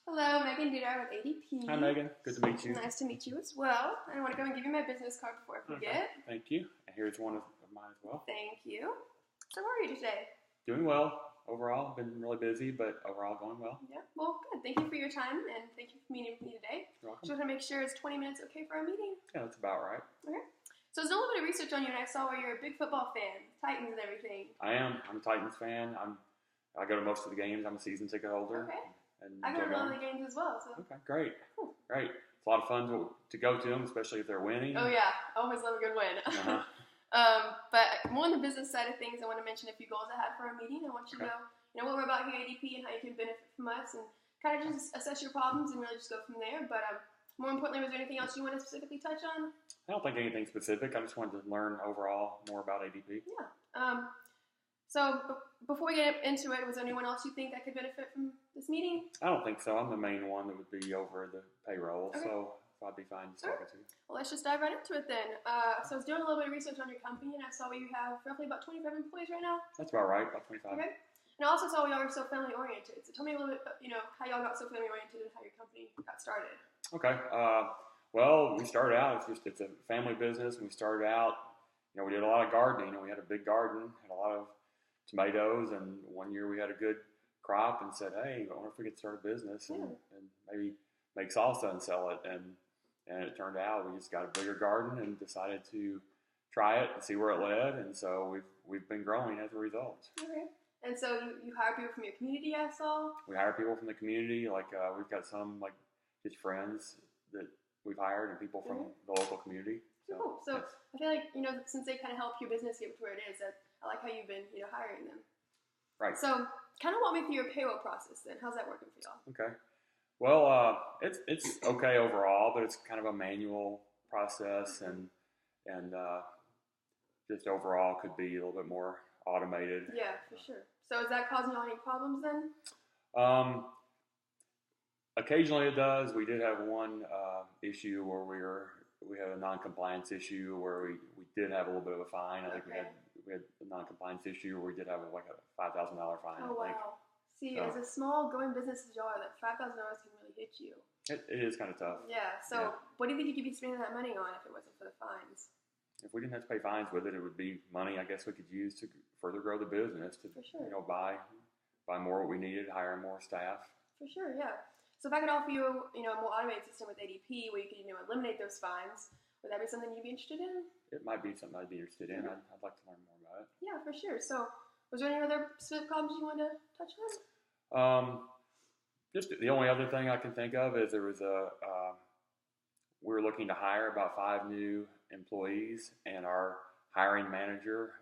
Hello, Megan Neiderauer with ADP. Hi, Megan. Good to meet you. Nice to meet you as well. I want to go and give you my business card before I forget. Okay. Thank you. And here's one of mine as well. Thank you. So, how are you today? Doing well overall. Been really busy, but overall going well. Yeah, well, good. Thank you for your time and thank you for meeting with me today. You're welcome. Just want to make sure it's 20 minutes okay for our meeting. Yeah, that's about right. Okay. So, I was doing a little bit of research on you and I saw where you're a big football fan, Titans and everything. I am. I'm a Titans fan. I go to most of the games. I'm a season ticket holder. Okay. And I go to all the games as well. So. Okay, great. Cool. Great. It's a lot of fun to go to them, especially if they're winning. Oh, yeah. Always love a good win. Uh-huh. But more on the business side of things, I want to mention a few goals I had for our meeting. I want you to know what we're about here at ADP and how you can benefit from us and kind of just assess your problems and really just go from there. But more importantly, was there anything else you want to specifically touch on? I don't think anything specific. I just wanted to learn overall more about ADP. Yeah. So before we get into it, was there anyone else you think that could benefit from this meeting? I don't think so. I'm the main one that would be over the payroll, Okay. so I'd be fine just talking to you. Well, let's just dive right into it then. So I was doing a little bit of research on your company, and I saw you have roughly about 25 employees right now. That's about right, about 25. Okay. And I also saw y'all are so family oriented. So tell me a little bit, how y'all got so family oriented and how your company got started. Okay. Well, we started out, it's a family business. We started out, we did a lot of gardening, and we had a big garden, had a lot of tomatoes, and one year we had a good crop and said, hey, I wonder if we could start a business and maybe make salsa and sell it. And it turned out we just got a bigger garden and decided to try it and see where it led. And so we've been growing as a result. Okay. And so you hire people from your community, I saw? We hire people from the community. Like we've got some like just friends that we've hired and people from the local community. So, cool. So yes. I feel like, since they kind of help your business get to where it is, I like how you've been, hiring them. Right. So kind of walk me through your payroll process then. How's that working for y'all? Okay. Well, it's okay overall, but it's kind of a manual process and just overall could be a little bit more automated. Yeah, for sure. So is that causing y'all any problems then? Occasionally it does. We did have one issue where we had a non-compliance issue where we did have a little bit of a fine. I think we had a non-compliance issue where we did have like a $5,000 fine. Oh, I think. wow. See, So, as a small growing business as y'all are, that $5,000 can really hit you. it is kind of tough. Yeah. So what do you think you could be spending that money on if it wasn't for the fines? If we didn't have to pay fines with it, it would be money I guess we could use to further grow the business to For sure. buy more what we needed, hire more staff. For sure, yeah. So if I could offer you, a more automated system with ADP where you could, eliminate those fines, would that be something you'd be interested in? It might be something I'd be interested in. I'd like to learn more about it. Yeah, for sure. So was there any other specific problems you wanted to touch on? Just the only other thing I can think of is there was we were looking to hire about 5 new employees, and our hiring manager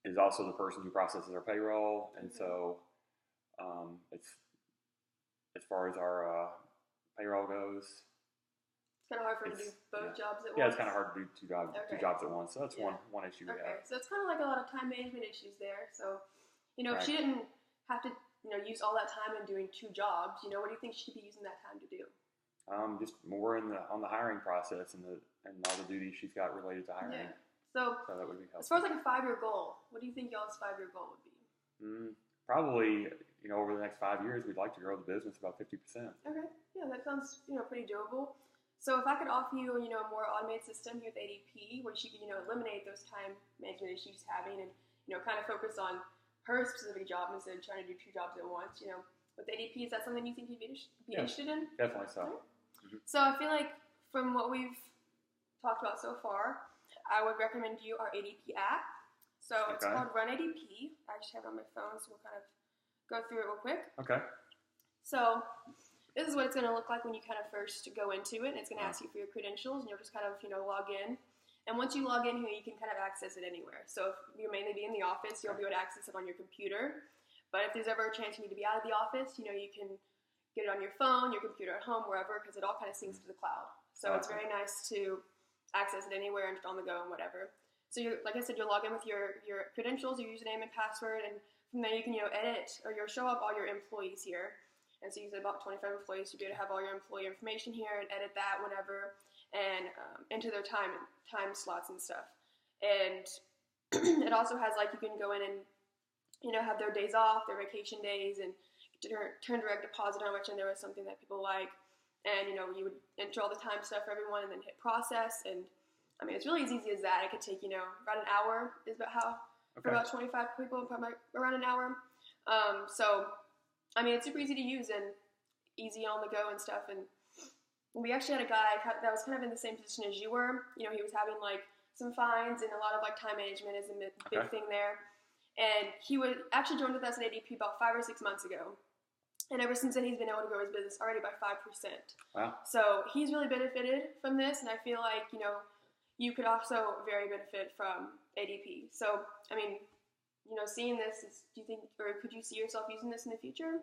is also the person who processes our payroll, and so it's as far as our payroll goes. It's kind of hard for you to do both jobs at once. Yeah, it's kind of hard to do two jobs at once. So that's one issue we have. So it's kind of like a lot of time management issues there. So, if Right. she didn't have to, use all that time in doing 2 jobs, what do you think she could be using that time to do? Just more on the hiring process and all the duties she's got related to hiring. Yeah. So that would be helpful. as far as like a 5-year goal, what do you think y'all's 5-year goal would be? Probably, over the next 5 years, we'd like to grow the business about 50%. Okay. Yeah, that sounds, pretty doable. So if I could offer you, a more automated system here with ADP where she could, eliminate those time management issues she's having and, kind of focus on her specific job instead of trying to do 2 jobs at once, with ADP, is that something you think you'd be interested in? Definitely so. Okay. So I feel like from what we've talked about so far, I would recommend you our ADP app. So it's called Run ADP. I just have it on my phone, so we'll kind of go through it real quick. Okay. So this is what it's going to look like when you kind of first go into it. It's going to ask you for your credentials, and you'll just kind of, log in. And once you log in here, you can kind of access it anywhere. So if you mainly be in the office, you'll be able to access it on your computer. But if there's ever a chance you need to be out of the office, you can get it on your phone, your computer at home, wherever, because it all kind of syncs to the cloud. So it's very nice to access it anywhere and just on the go and whatever. So like I said, you'll log in with your credentials, your username and password, and from there you can edit or you'll show up all your employees here. And so you said about 25 employees, you'll be able to have all your employee information here and edit that whenever and enter their time slots and stuff. And it also has you can go in and have their days off, their vacation days, and turn direct deposit on, which I know is something that people like. And, you know, you would enter all the time stuff for everyone and then hit process. And, I mean, it's really as easy as that. It could take, you know, about an hour is about how, for about 25 people, probably around an hour. So, I mean, it's super easy to use and easy on the go and stuff. And we actually had a guy that was kind of in the same position as you were. You know, he was having, like, some fines and a lot of, like, time management is a big thing there. And he actually joined with us at ADP about 5 or 6 months ago. And ever since then, he's been able to grow his business already by 5%. Wow. So he's really benefited from this, and I feel like, you know, you could also very benefit from ADP. So, I mean, you know, seeing this, do you think, or could you see yourself using this in the future?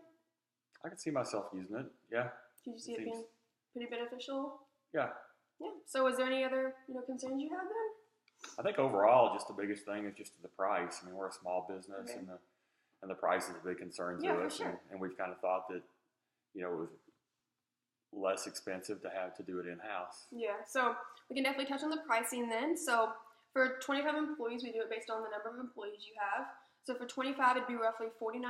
I could see myself using it. Yeah. Could you see it being pretty beneficial? Yeah. Yeah. So, is there any other, you know, concerns you have then? I think overall, just the biggest thing is just the price. I mean, we're a small business, and the price is a big concern to us. For sure. And we've kind of thought that, you know, it was less expensive to have to do it in-house. Yeah, so we can definitely touch on the pricing then. So for 25 employees, we do it based on the number of employees you have. So for 25, it'd be roughly $49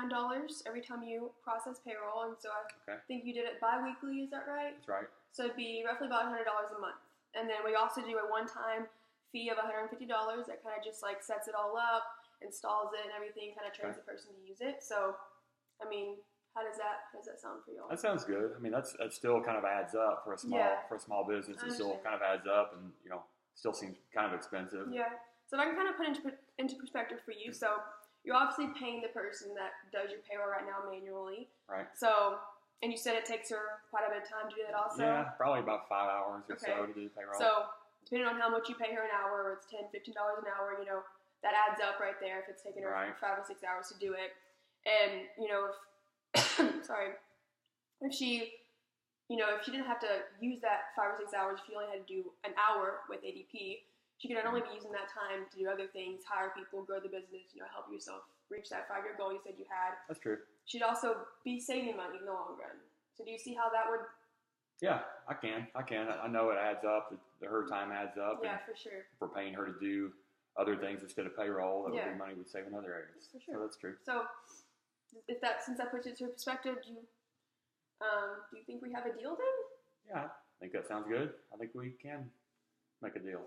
every time you process payroll. And so I think you did it bi-weekly, is that right? That's right. So it'd be roughly about $100 a month. And then we also do a one-time fee of $150 that kind of just like sets it all up, installs it and everything, kind of trains the person to use it. So, I mean, how does that sound for y'all? That sounds good. I mean, that still kind of adds up for a small business. It still kind of adds up, and you know, still seems kind of expensive. Yeah. So if I can kind of put into perspective for you, so you're obviously paying the person that does your payroll right now manually. Right. So, and you said it takes her quite a bit of time to do that also. Yeah, probably about 5 hours or so to do payroll. So depending on how much you pay her an hour, or it's $10, $15 an hour, you know, that adds up right there if it's taking her 5 or 6 hours to do it. And, you know, if if she didn't have to use that 5 or 6 hours, if you only had to do an hour with ADP, she could not only be using that time to do other things, hire people, grow the business, you know, help yourself reach that 5-year goal you said you had. That's true. She'd also be saving money in the long run. So do you see how that would? Yeah, I can. I know it adds up. Her time adds up. Yeah, for sure. If we're paying her to do other things instead of payroll, that would be money we'd save in other areas. For sure. So that's true. So since that puts it into perspective, do you think we have a deal then? Yeah, I think that sounds good. I think we can make a deal.